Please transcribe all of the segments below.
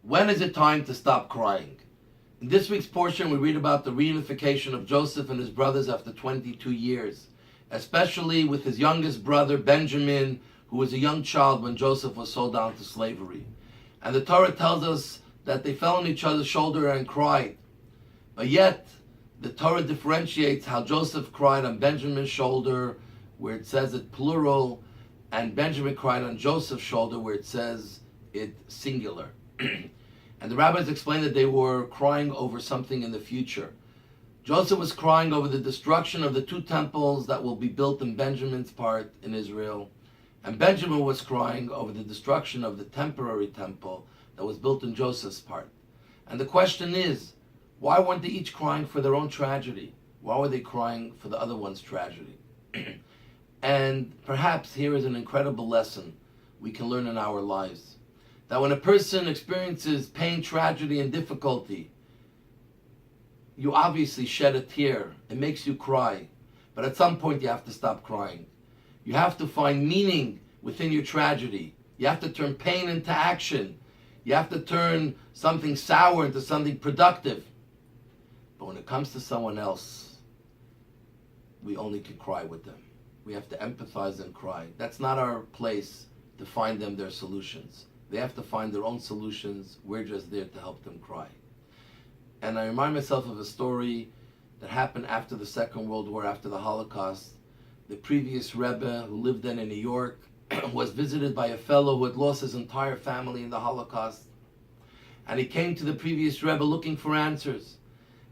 When is it time to stop crying? In this week's portion, we read about the reunification of Joseph and his brothers after 22 years, especially with his youngest brother, Benjamin, who was a young child when Joseph was sold down to slavery. And the Torah tells us that they fell on each other's shoulder and cried. But yet, the Torah differentiates how Joseph cried on Benjamin's shoulder, where it says it plural, and Benjamin cried on Joseph's shoulder, where it says it singular. And the rabbis explained that they were crying over something in the future. Joseph was crying over the destruction of the two temples that will be built in Benjamin's part in Israel. And Benjamin was crying over the destruction of the temporary temple that was built in Joseph's part. And the question is, why weren't they each crying for their own tragedy? Why were they crying for the other one's tragedy? And perhaps here is an incredible lesson we can learn in our lives. That when a person experiences pain, tragedy, and difficulty, you obviously shed a tear. It makes you cry. But at some point you have to stop crying. You have to find meaning within your tragedy. You have to turn pain into action. You have to turn something sour into something productive. But when it comes to someone else, we only can cry with them. We have to empathize and cry. That's not our place to find them their solutions. They have to find their own solutions. We're just there to help them cry. And I remind myself of a story that happened after the Second World War, after the Holocaust. The previous Rebbe, who lived then in New York, was visited by a fellow who had lost his entire family in the Holocaust. And he came to the previous Rebbe looking for answers.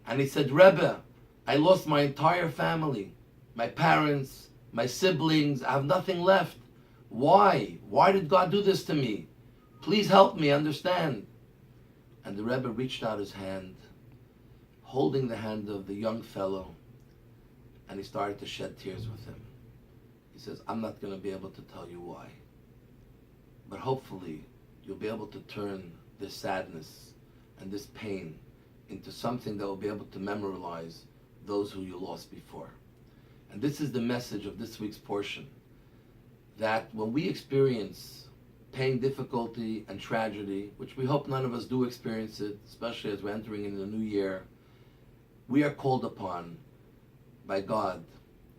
And he said, Rebbe, I lost my entire family, my parents, my siblings, I have nothing left. Why? Why did God do this to me? Please help me understand. And the Rebbe reached out his hand, holding the hand of the young fellow, and he started to shed tears with him. He says, I'm not going to be able to tell you why, but hopefully you'll be able to turn this sadness and this pain into something that will be able to memorialize those who you lost before. And this is the message of this week's portion, that when we experience pain, difficulty, and tragedy, which we hope none of us do experience it, especially as we're entering into the new year, we are called upon by God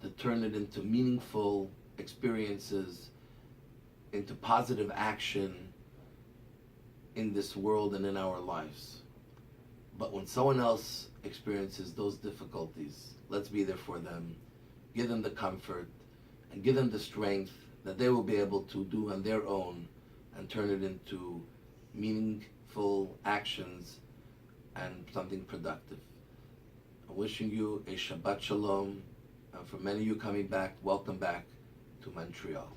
to turn it into meaningful experiences, into positive action in this world and in our lives. But when someone else experiences those difficulties, let's be there for them, give them the comfort, and give them the strength that they will be able to do on their own and turn it into meaningful actions and something productive. I'm wishing you a Shabbat Shalom, and for many of you coming back, welcome back to Montreal.